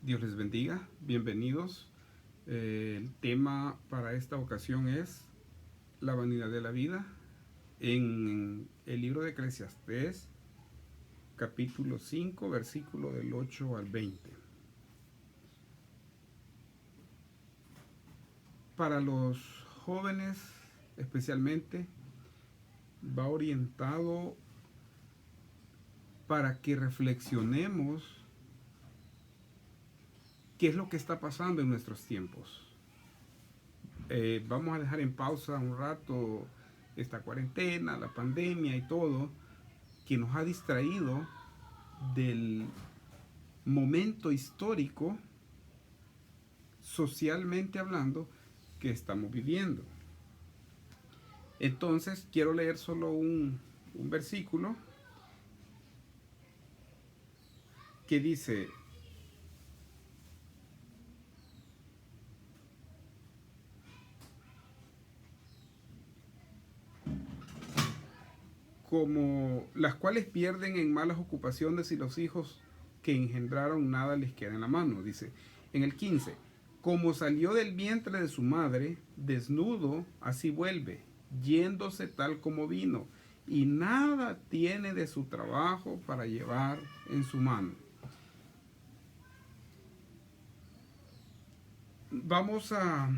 Dios les bendiga, bienvenidos. El tema para esta ocasión es la vanidad de la vida en el libro de Eclesiastés, capítulo 5, versículo del 8 al 20. Para los jóvenes especialmente va orientado para que reflexionemos qué es lo que está pasando en nuestros tiempos. Vamos a dejar en pausa un rato esta cuarentena, la pandemia y todo, que nos ha distraído del momento histórico, socialmente hablando, que estamos viviendo. Entonces, quiero leer solo un versículo que dice: como las cuales pierden en malas ocupaciones y los hijos que engendraron nada les queda en la mano. Dice en el 15: como salió del vientre de su madre, desnudo, así vuelve, yéndose tal como vino, y nada tiene de su trabajo para llevar en su mano. Vamos a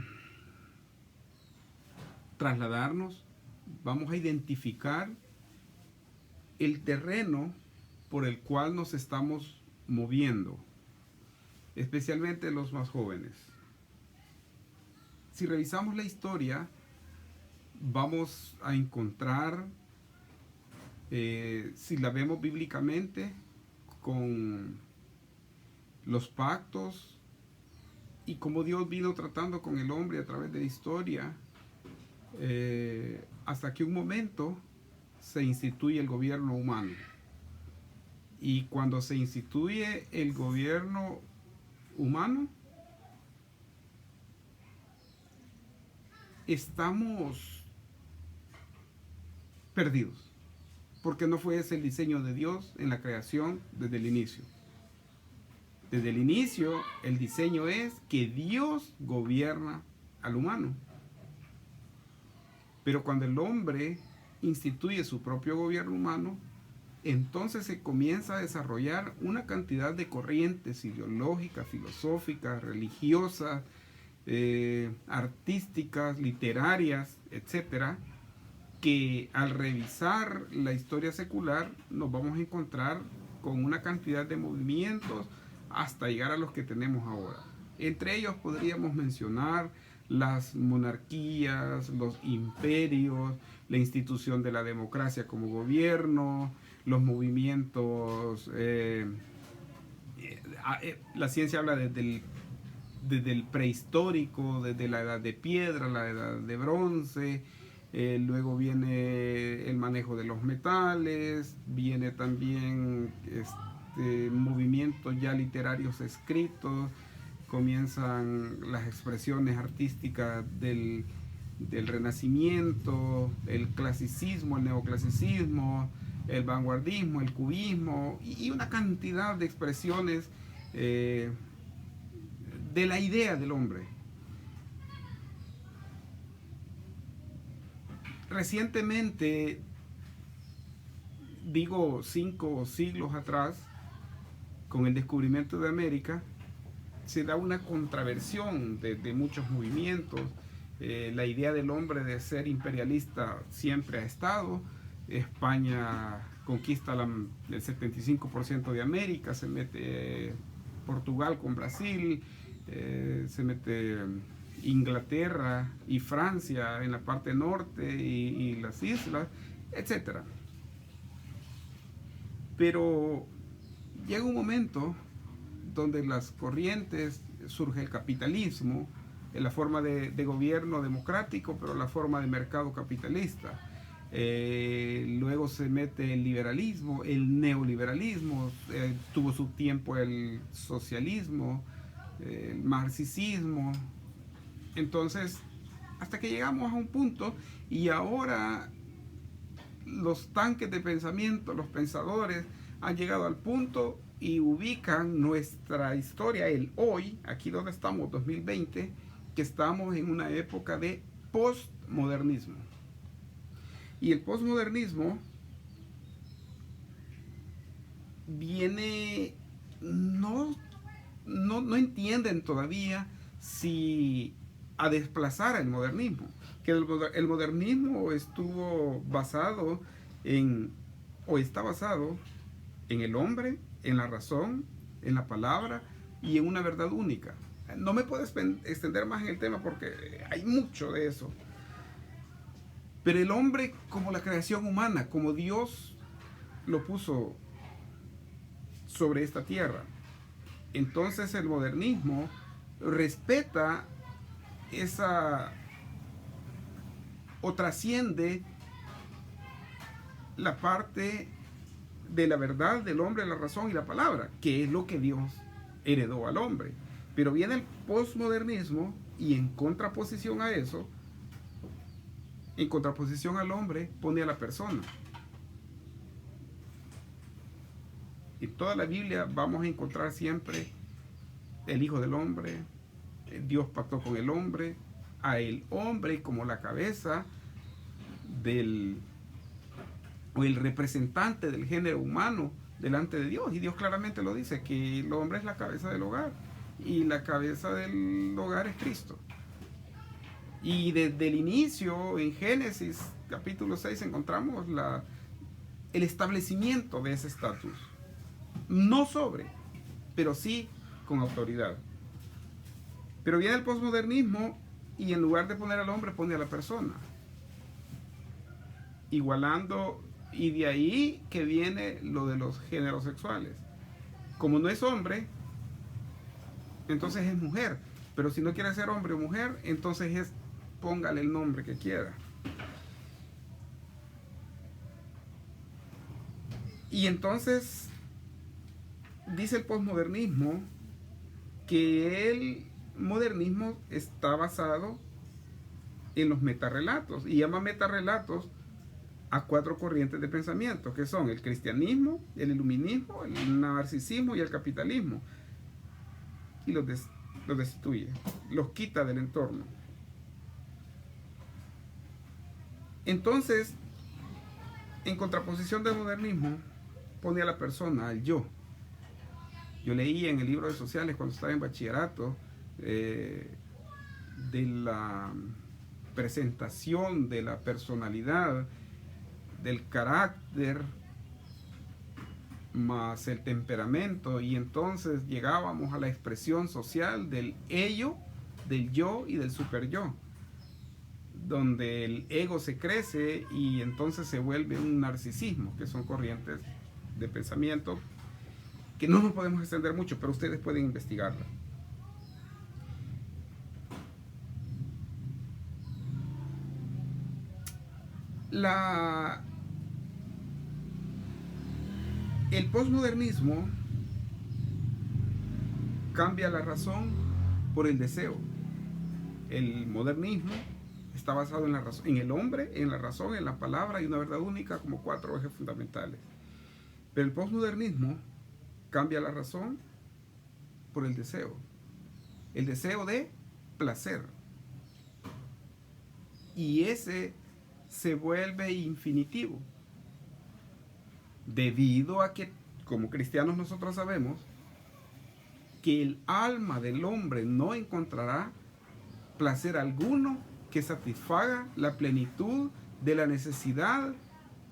trasladarnos, vamos a identificar el terreno por el cual nos estamos moviendo, especialmente los más jóvenes. Si revisamos la historia, vamos a encontrar, si la vemos bíblicamente, con los pactos y cómo Dios vino tratando con el hombre a través de la historia, hasta que un momento se instituye el gobierno humano. Y cuando se instituye el gobierno humano, estamos perdidos, porque no fue ese el diseño de Dios en la creación desde el inicio. Desde el inicio, el diseño es que Dios gobierna al humano. Pero cuando el hombre instituye su propio gobierno humano, entonces se comienza a desarrollar una cantidad de corrientes ideológicas, filosóficas, religiosas, artísticas, literarias, etcétera, que al revisar la historia secular nos vamos a encontrar con una cantidad de movimientos hasta llegar a los que tenemos ahora. Entre ellos podríamos mencionar las monarquías, los imperios, la institución de la democracia como gobierno, los movimientos, la ciencia habla desde el prehistórico, desde la edad de piedra, la edad de bronce, luego viene el manejo de los metales, viene también movimientos ya literarios escritos, comienzan las expresiones artísticas del Renacimiento, el clasicismo, el neoclasicismo, el vanguardismo, el cubismo y una cantidad de expresiones de la idea del hombre. Recientemente, digo 5 siglos atrás, con el descubrimiento de América, se da una contraversión de muchos movimientos. La idea del hombre de ser imperialista siempre ha estado. España conquista el 75% de América, se mete Portugal con Brasil, se mete Inglaterra y Francia en la parte norte y las islas, etc. Pero llega un momento donde las corrientes, surge el capitalismo, en la forma de gobierno democrático, pero la forma de mercado capitalista. Luego se mete el liberalismo, el neoliberalismo, tuvo su tiempo el socialismo, el marxismo. Entonces, hasta que llegamos a un punto y ahora los tanques de pensamiento, los pensadores, han llegado al punto y ubican nuestra historia, el hoy, aquí donde estamos, 2020, que estamos en una época de postmodernismo. Y el postmodernismo viene, no entienden todavía si a desplazar el modernismo, que el modernismo estuvo basado en, o está basado en el hombre, en la razón, en la palabra y en una verdad única. No me puedo extender más en el tema porque hay mucho de eso. Pero el hombre como la creación humana, como Dios lo puso sobre esta tierra. Entonces el modernismo respeta esa o trasciende la parte de la verdad del hombre, la razón y la palabra, que es lo que Dios heredó al hombre. Pero viene el postmodernismo y en contraposición a eso, en contraposición al hombre, pone a la persona. En toda la Biblia vamos a encontrar siempre el Hijo del Hombre, Dios pactó con el hombre, a el hombre como la cabeza o el representante del género humano delante de Dios. Y Dios claramente lo dice, que el hombre es la cabeza del hogar y la cabeza del hogar es Cristo. Y desde el inicio, en Génesis capítulo 6, encontramos el establecimiento de ese estatus. No sobre, pero sí con autoridad. Pero viene el posmodernismo y en lugar de poner al hombre, pone a la persona. Igualando, y de ahí que viene lo de los géneros sexuales. Como no es hombre, entonces es mujer. Pero si no quiere ser hombre o mujer, entonces póngale el nombre que quiera. Y entonces dice el posmodernismo que el modernismo está basado en los metarrelatos y llama metarrelatos a 4 corrientes de pensamiento, que son el cristianismo, el iluminismo, el narcisismo y el capitalismo, y los destituye, los quita del entorno. Entonces, en contraposición del modernismo, pone a la persona, al yo. Yo leí en el libro de sociales cuando estaba en bachillerato de la presentación de la personalidad, del carácter más el temperamento, y entonces llegábamos a la expresión social del ello, del yo y del super yo, donde el ego se crece y entonces se vuelve un narcisismo, que son corrientes de pensamiento que no nos podemos extender mucho, pero ustedes pueden investigarla. El posmodernismo cambia la razón por el deseo. El modernismo está basado en la razón, en el hombre, en la razón, en la palabra y una verdad única como 4 ejes fundamentales. Pero el posmodernismo cambia la razón por el deseo de placer. Y ese se vuelve infinitivo, debido a que, como cristianos nosotros sabemos, que el alma del hombre no encontrará placer alguno que satisfaga la plenitud de la necesidad,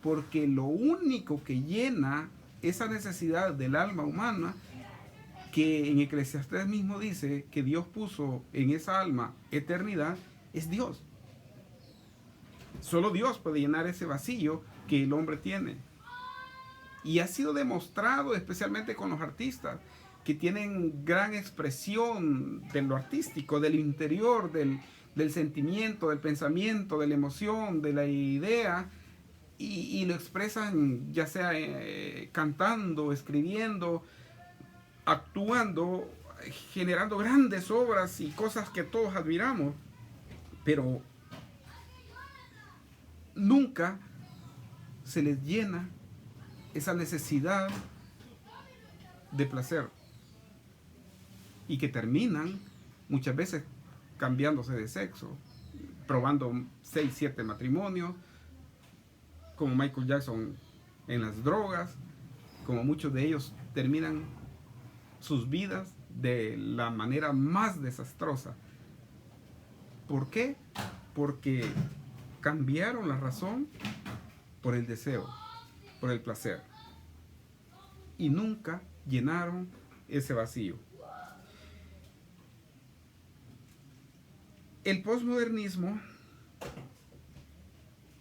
porque lo único que llena esa necesidad del alma humana, que en Eclesiastés mismo dice que Dios puso en esa alma eternidad, es Dios. Solo Dios puede llenar ese vacío que el hombre tiene. Y ha sido demostrado especialmente con los artistas, que tienen gran expresión de lo artístico, del interior, del sentimiento, del pensamiento, de la emoción, de la idea, y lo expresan ya sea cantando, escribiendo, actuando, generando grandes obras y cosas que todos admiramos, pero nunca se les llena esa necesidad de placer y que terminan muchas veces cambiándose de sexo, probando 6, 7 matrimonios, como Michael Jackson en las drogas, como muchos de ellos terminan sus vidas de la manera más desastrosa. ¿Por qué? Porque cambiaron la razón por el deseo, por el placer, y nunca llenaron ese vacío. El posmodernismo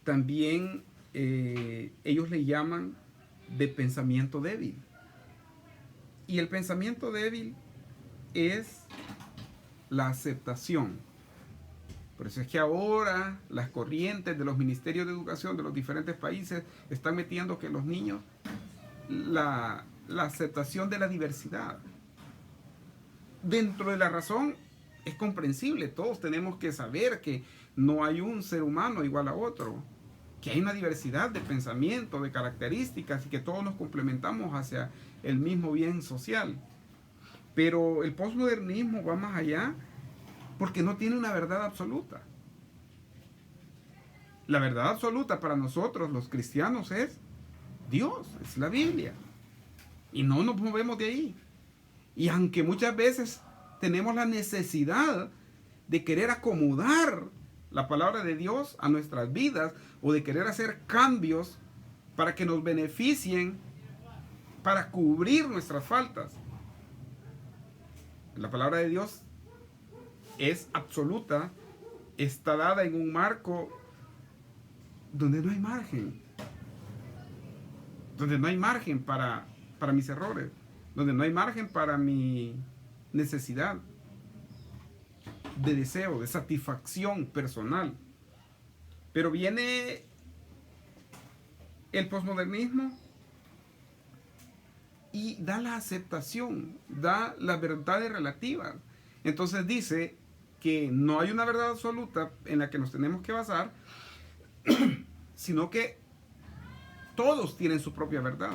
también ellos le llaman de pensamiento débil. Y el pensamiento débil es la aceptación. Por eso es que ahora las corrientes de los ministerios de educación de los diferentes países están metiendo que los niños la aceptación de la diversidad. Dentro de la razón es comprensible, todos tenemos que saber que no hay un ser humano igual a otro, que hay una diversidad de pensamiento, de características y que todos nos complementamos hacia el mismo bien social. Pero el posmodernismo va más allá porque no tiene una verdad absoluta. La verdad absoluta para nosotros los cristianos es Dios, es la Biblia. Y no nos movemos de ahí. Y aunque muchas veces tenemos la necesidad de querer acomodar la palabra de Dios a nuestras vidas o de querer hacer cambios para que nos beneficien, para cubrir nuestras faltas, la palabra de Dios es absoluta, está dada en un marco donde no hay margen, donde no hay margen para mis errores, donde no hay margen para mi necesidad de deseo, de satisfacción personal. Pero viene el posmodernismo y da la aceptación, da las verdades relativas. Entonces dice que no hay una verdad absoluta en la que nos tenemos que basar, sino que todos tienen su propia verdad.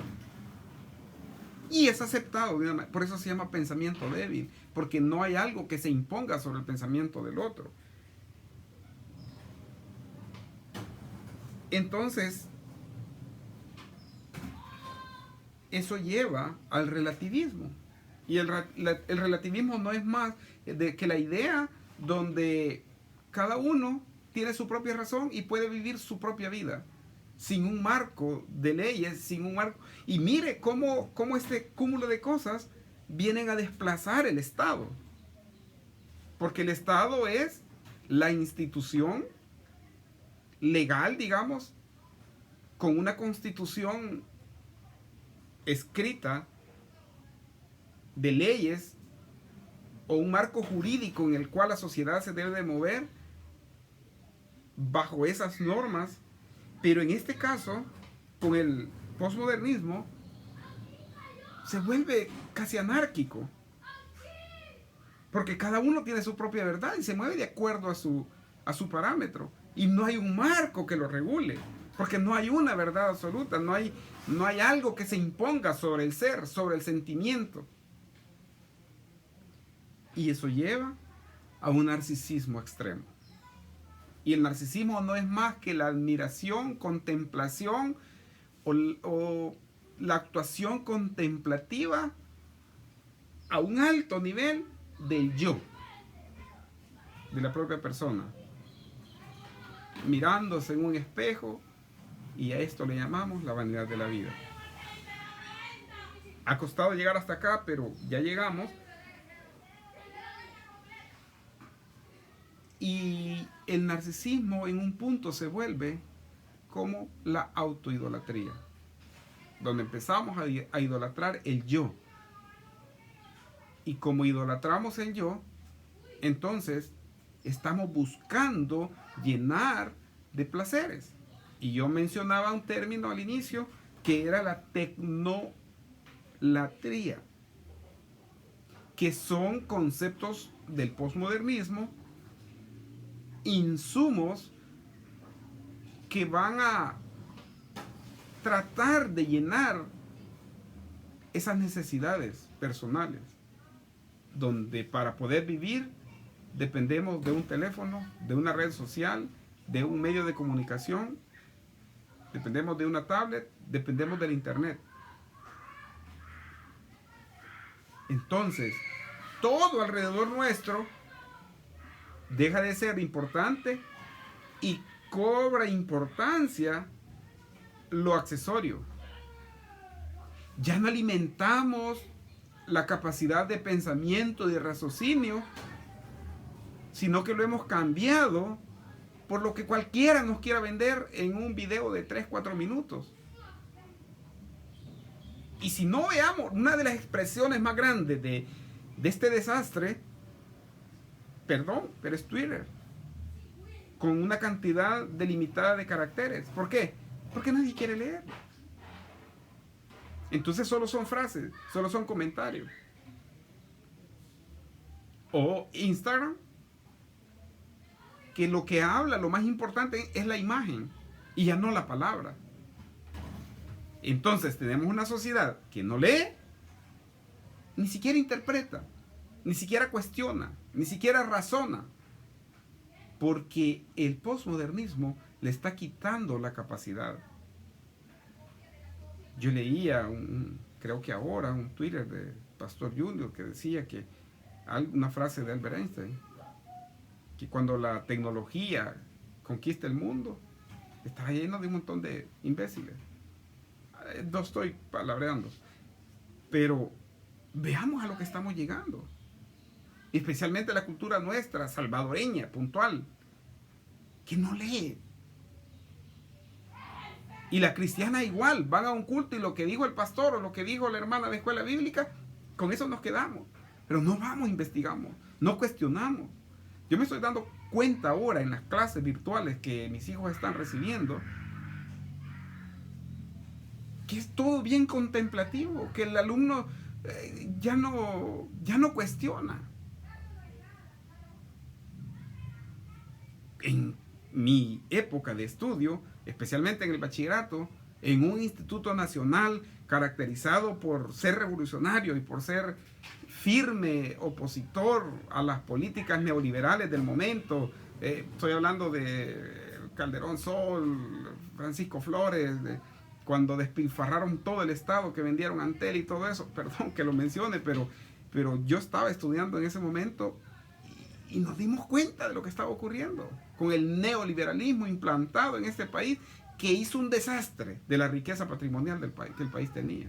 Y es aceptado, por eso se llama pensamiento débil, porque no hay algo que se imponga sobre el pensamiento del otro. Entonces, eso lleva al relativismo. Y el relativismo no es más que la idea donde cada uno tiene su propia razón y puede vivir su propia vida sin un marco de leyes, sin un marco. Y mire cómo este cúmulo de cosas vienen a desplazar el Estado. Porque el Estado es la institución legal, digamos, con una constitución escrita de leyes o un marco jurídico en el cual la sociedad se debe de mover bajo esas normas. Pero en este caso, con el posmodernismo, se vuelve casi anárquico. Porque cada uno tiene su propia verdad y se mueve de acuerdo a su parámetro. Y no hay un marco que lo regule. Porque no hay una verdad absoluta. No hay algo que se imponga sobre el ser, sobre el sentimiento. Y eso lleva a un narcisismo extremo. Y el narcisismo no es más que la admiración, contemplación o la actuación contemplativa a un alto nivel del yo, de la propia persona, mirándose en un espejo, y a esto le llamamos la vanidad de la vida. Ha costado llegar hasta acá, pero ya llegamos. Y el narcisismo en un punto se vuelve como la autoidolatría, donde empezamos a idolatrar el yo. Y como idolatramos el yo, entonces estamos buscando llenar de placeres. Y yo mencionaba un término al inicio que era la tecnolatría, que son conceptos del posmodernismo, insumos que van a tratar de llenar esas necesidades personales, donde para poder vivir dependemos de un teléfono, de una red social, de un medio de comunicación, dependemos de una tablet, dependemos del internet. Entonces, todo alrededor nuestro deja de ser importante y cobra importancia lo accesorio. Ya no alimentamos la capacidad de pensamiento y de raciocinio, sino que lo hemos cambiado por lo que cualquiera nos quiera vender en un video de 3-4 minutos. Y si no veamos, una de las expresiones más grandes de este desastre, perdón, pero es Twitter, con una cantidad delimitada de caracteres. ¿Por qué? Porque nadie quiere leer. Entonces solo son frases, solo son comentarios. O Instagram, que lo que habla, lo más importante es la imagen y ya no la palabra. Entonces tenemos una sociedad que no lee, ni siquiera interpreta, ni siquiera cuestiona, ni siquiera razona, porque el posmodernismo le está quitando la capacidad. Yo leía, creo que ahora, un Twitter de Pastor Junior que decía que una frase de Albert Einstein, que cuando la tecnología conquista el mundo, está lleno de un montón de imbéciles. No estoy palabreando, pero veamos a lo que estamos llegando, especialmente la cultura nuestra, salvadoreña, puntual, que no lee. Y la cristiana igual, van a un culto y lo que dijo el pastor o lo que dijo la hermana de escuela bíblica, con eso nos quedamos. Pero no vamos, investigamos, no cuestionamos. Yo me estoy dando cuenta ahora en las clases virtuales que mis hijos están recibiendo, que es todo bien contemplativo, que el alumno ya no cuestiona. En mi época de estudio, especialmente en el bachillerato, en un instituto nacional caracterizado por ser revolucionario y por ser firme opositor a las políticas neoliberales del momento, estoy hablando de Calderón Sol, Francisco Flores, cuando despilfarraron todo el Estado, que vendieron Antel y todo eso, perdón que lo mencione, pero yo estaba estudiando en ese momento y nos dimos cuenta de lo que estaba ocurriendo con el neoliberalismo implantado en este país, que hizo un desastre de la riqueza patrimonial del país, que el país tenía.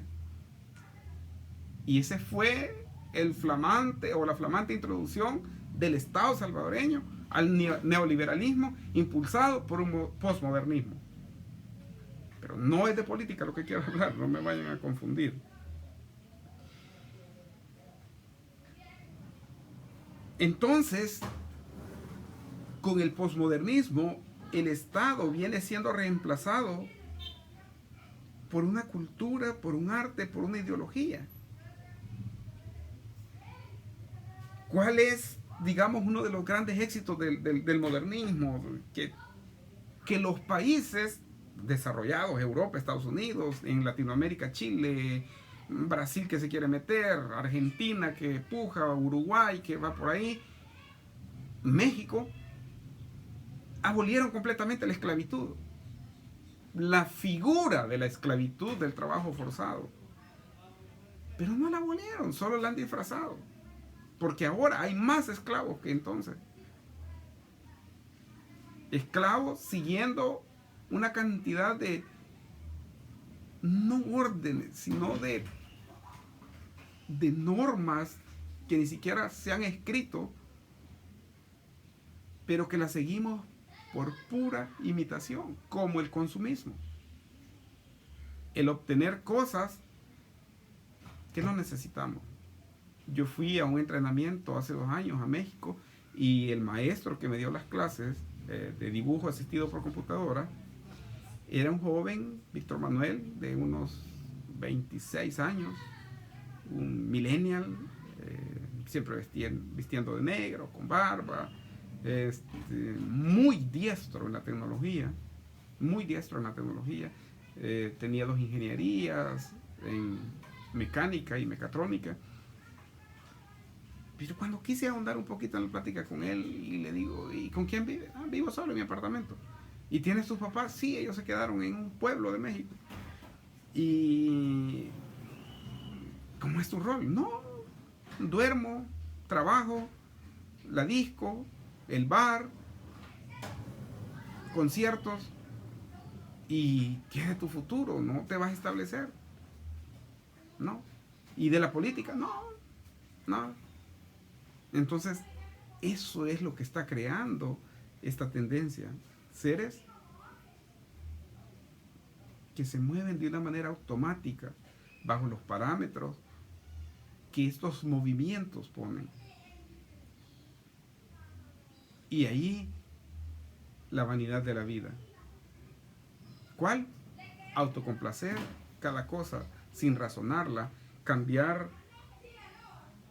Y ese fue la flamante introducción del Estado salvadoreño al neoliberalismo impulsado por un posmodernismo. Pero no es de política lo que quiero hablar, no me vayan a confundir. Entonces, con el posmodernismo, el Estado viene siendo reemplazado por una cultura, por un arte, por una ideología. ¿Cuál es, digamos, uno de los grandes éxitos del modernismo? Que los países desarrollados, Europa, Estados Unidos, en Latinoamérica, Chile, Brasil que se quiere meter, Argentina que puja, Uruguay que va por ahí, México, abolieron completamente la esclavitud. La figura de la esclavitud, del trabajo forzado. Pero no la abolieron, solo la han disfrazado. Porque ahora hay más esclavos que entonces. Esclavos siguiendo una cantidad de, no órdenes, sino de normas que ni siquiera se han escrito, pero que las seguimos por pura imitación, como el consumismo. El obtener cosas que no necesitamos. Yo fui a un entrenamiento hace 2 años a México y el maestro que me dio las clases de dibujo asistido por computadora era un joven, Víctor Manuel, de unos 26 años, un millennial, siempre vistiendo de negro, con barba, muy diestro en la tecnología, tenía 2 ingenierías mecánica y mecatrónica. Pero cuando quise ahondar un poquito en la plática con él, y le digo, ¿y con quién vive? Ah, vivo solo en mi apartamento. ¿Y tienes tus papás? Sí, ellos se quedaron en un pueblo de México. ¿Y cómo es tu rol? No, duermo, trabajo, la disco, el bar, conciertos. ¿Y qué es de tu futuro? ¿No te vas a establecer? No. ¿Y de la política? No, no. Entonces, eso es lo que está creando esta tendencia. Seres que se mueven de una manera automática bajo los parámetros que estos movimientos ponen. Y ahí la vanidad de la vida. ¿Cuál? Autocomplacer cada cosa sin razonarla, cambiar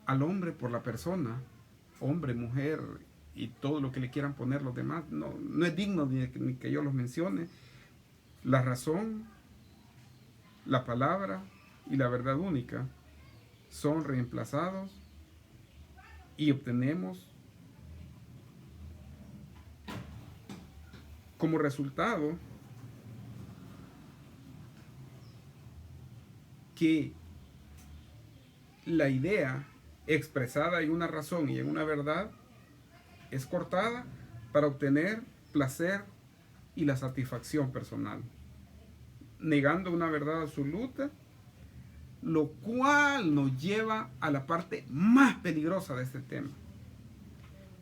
al hombre por la persona, hombre, mujer y todo lo que le quieran poner los demás. No es digno ni que yo los mencione. La razón, la palabra y la verdad única son reemplazados y obtenemos como resultado que la idea expresada en una razón y en una verdad es cortada para obtener placer y la satisfacción personal, negando una verdad absoluta, lo cual nos lleva a la parte más peligrosa de este tema.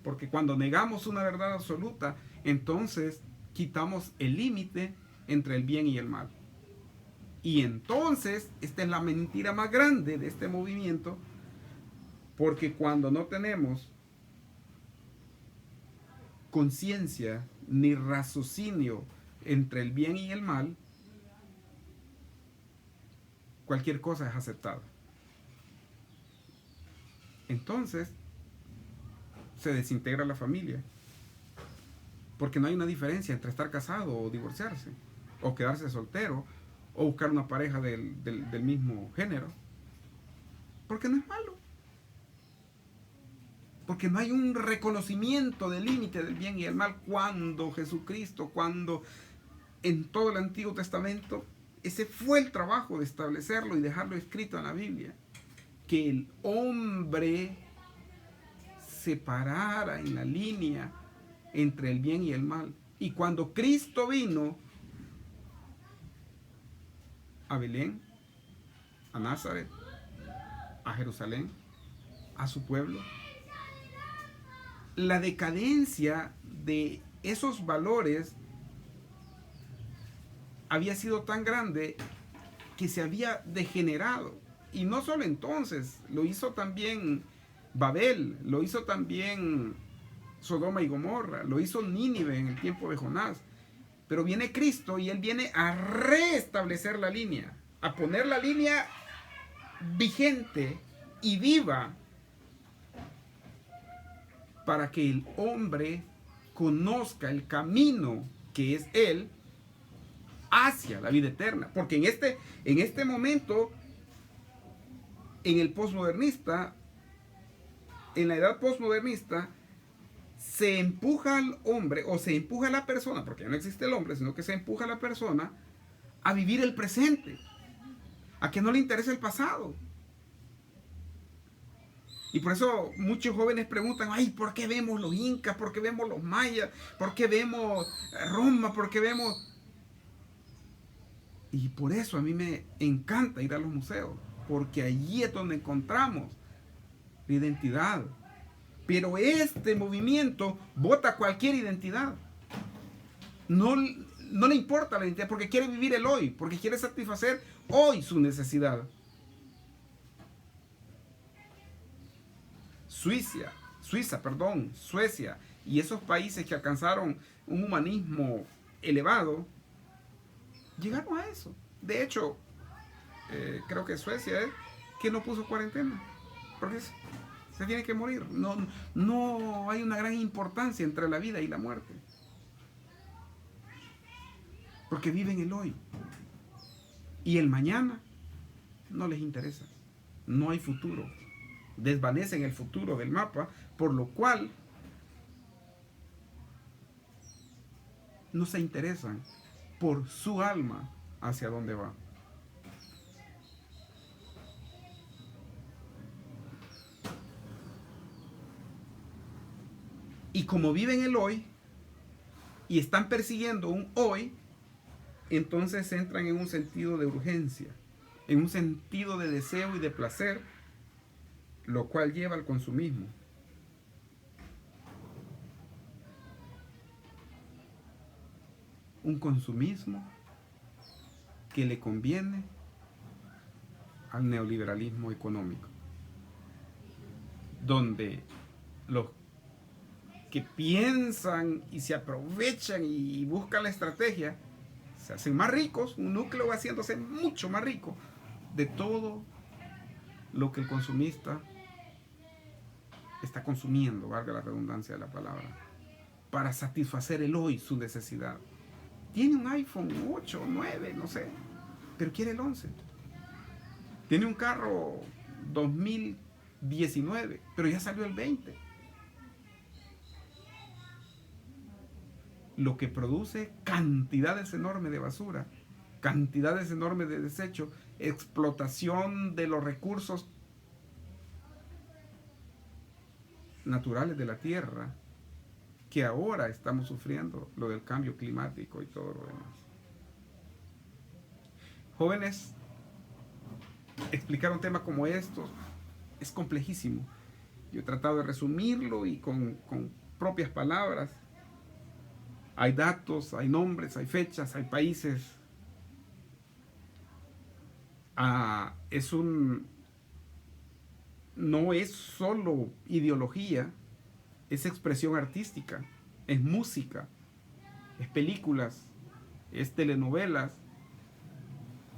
Porque cuando negamos una verdad absoluta, entonces quitamos el límite entre el bien y el mal. Y entonces, esta es la mentira más grande de este movimiento, porque cuando no tenemos conciencia ni raciocinio entre el bien y el mal, cualquier cosa es aceptada. Entonces, se desintegra la familia, porque no hay una diferencia entre estar casado o divorciarse, o quedarse soltero, o buscar una pareja del mismo género, porque no es malo, porque no hay un reconocimiento del límite del bien y el mal. Cuando Jesucristo, cuando en todo el Antiguo Testamento, ese fue el trabajo de establecerlo y dejarlo escrito en la Biblia, que el hombre se parara en la línea entre el bien y el mal. Y cuando Cristo vino a Belén, a Nazaret, a Jerusalén, a su pueblo, la decadencia de esos valores había sido tan grande que se había degenerado. Y no solo entonces, lo hizo también Babel, lo hizo también Sodoma y Gomorra, lo hizo Nínive en el tiempo de Jonás. Pero viene Cristo y Él viene a restablecer la línea, a poner la línea vigente y viva para que el hombre conozca el camino que es Él hacia la vida eterna. Porque en este momento, en el posmodernista, en la edad posmodernista, se empuja al hombre o se empuja a la persona, porque ya no existe el hombre, sino que se empuja a la persona a vivir el presente, a que no le interese el pasado. Y por eso muchos jóvenes preguntan, ay, ¿por qué vemos los incas? ¿Por qué vemos los mayas? ¿Por qué vemos Roma? ¿Por qué vemos...? Y por eso a mí me encanta ir a los museos, porque allí es donde encontramos la identidad. Pero este movimiento vota cualquier identidad. No le importa la identidad porque quiere vivir el hoy, porque quiere satisfacer hoy su necesidad. Suecia y esos países que alcanzaron un humanismo elevado, llegaron a eso. De hecho, creo que Suecia es que no puso cuarentena, porque se tiene que morir. No hay una gran importancia entre la vida y la muerte, porque viven el hoy y el mañana no les interesa. No hay futuro. Desvanecen el futuro del mapa, por lo cual no se interesan por su alma hacia dónde va. Y como viven el hoy y están persiguiendo un hoy, entonces entran en un sentido de urgencia, en un sentido de deseo y de placer, lo cual lleva al consumismo. Un consumismo que le conviene al neoliberalismo económico, donde los que piensan y se aprovechan y buscan la estrategia se hacen más ricos, un núcleo va haciéndose mucho más rico de todo lo que el consumista está consumiendo, valga la redundancia de la palabra, para satisfacer el hoy, su necesidad. Tiene un iPhone 8, 9, no sé, pero quiere el 11. Tiene un carro 2019, pero ya salió el 20. Lo que produce cantidades enormes de basura, cantidades enormes de desecho, explotación de los recursos naturales de la tierra, que ahora estamos sufriendo lo del cambio climático y todo lo demás. Jóvenes, explicar un tema como esto es complejísimo. Yo he tratado de resumirlo y con propias palabras. Hay datos, hay nombres, hay fechas, hay países. No es solo ideología, es expresión artística, es música, es películas, es telenovelas,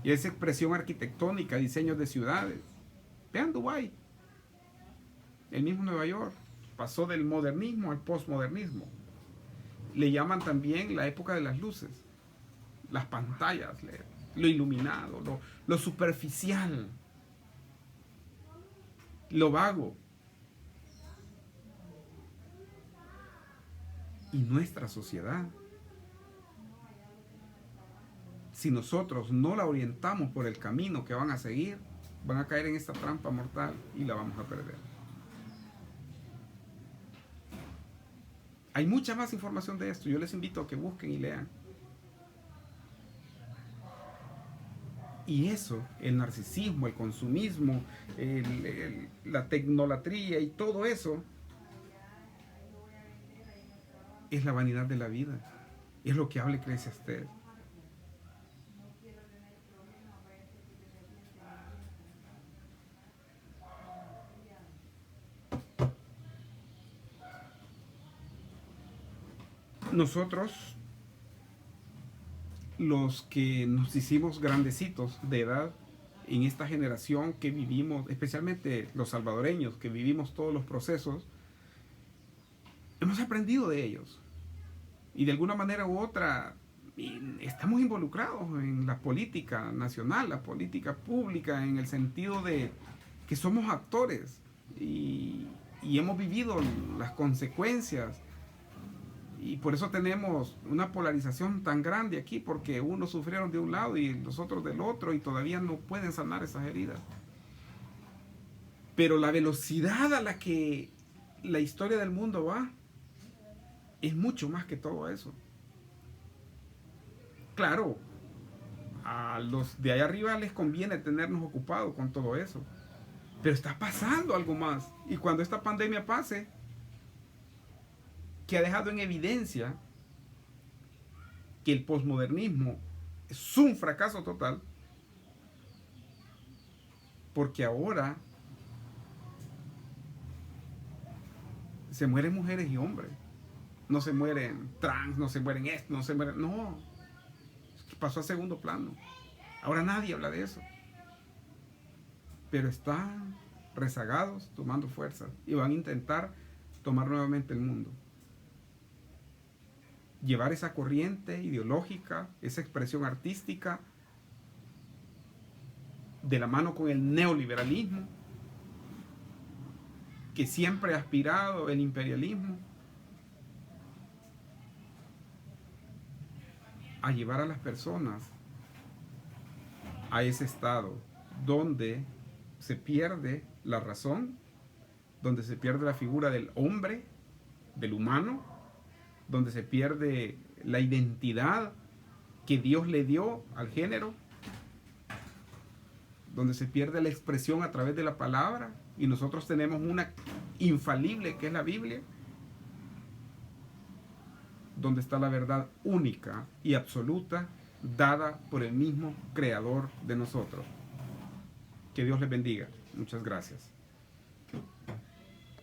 y es expresión arquitectónica, diseños de ciudades. Vean Dubái, el mismo Nueva York, pasó del modernismo al postmodernismo. Le llaman también la época de las luces, las pantallas, lo iluminado, lo superficial, lo vago. Y nuestra sociedad, si nosotros no la orientamos por el camino que van a seguir, van a caer en esta trampa mortal y la vamos a perder. Hay mucha más información de esto. Yo les invito a que busquen y lean. Y eso, el narcisismo, el consumismo, la tecnolatría y todo eso, es la vanidad de la vida. Es lo que habla Eclesiastés. Nosotros, los que nos hicimos grandecitos de edad en esta generación que vivimos, especialmente los salvadoreños que vivimos todos los procesos, hemos aprendido de ellos y de alguna manera u otra estamos involucrados en la política nacional, la política pública, en el sentido de que somos actores y hemos vivido las consecuencias. Y por eso tenemos una polarización tan grande aquí, porque unos sufrieron de un lado y los otros del otro y todavía no pueden sanar esas heridas. Pero la velocidad a la que la historia del mundo va es mucho más que todo eso. Claro, a los de allá arriba les conviene tenernos ocupados con todo eso, pero está pasando algo más. Y cuando esta pandemia pase, que ha dejado en evidencia que el posmodernismo es un fracaso total, porque ahora se mueren mujeres y hombres, no se mueren trans, no se mueren esto, no se mueren, no, pasó a segundo plano. Ahora nadie habla de eso, pero están rezagados tomando fuerza y van a intentar tomar nuevamente el mundo. Llevar esa corriente ideológica, esa expresión artística de la mano con el neoliberalismo, que siempre ha aspirado el imperialismo a llevar a las personas a ese estado donde se pierde la razón, donde se pierde la figura del hombre, del humano, donde se pierde la identidad que Dios le dio al género, donde se pierde la expresión a través de la palabra, y nosotros tenemos una infalible que es la Biblia, donde está la verdad única y absoluta dada por el mismo creador de nosotros. Que Dios les bendiga. Muchas gracias.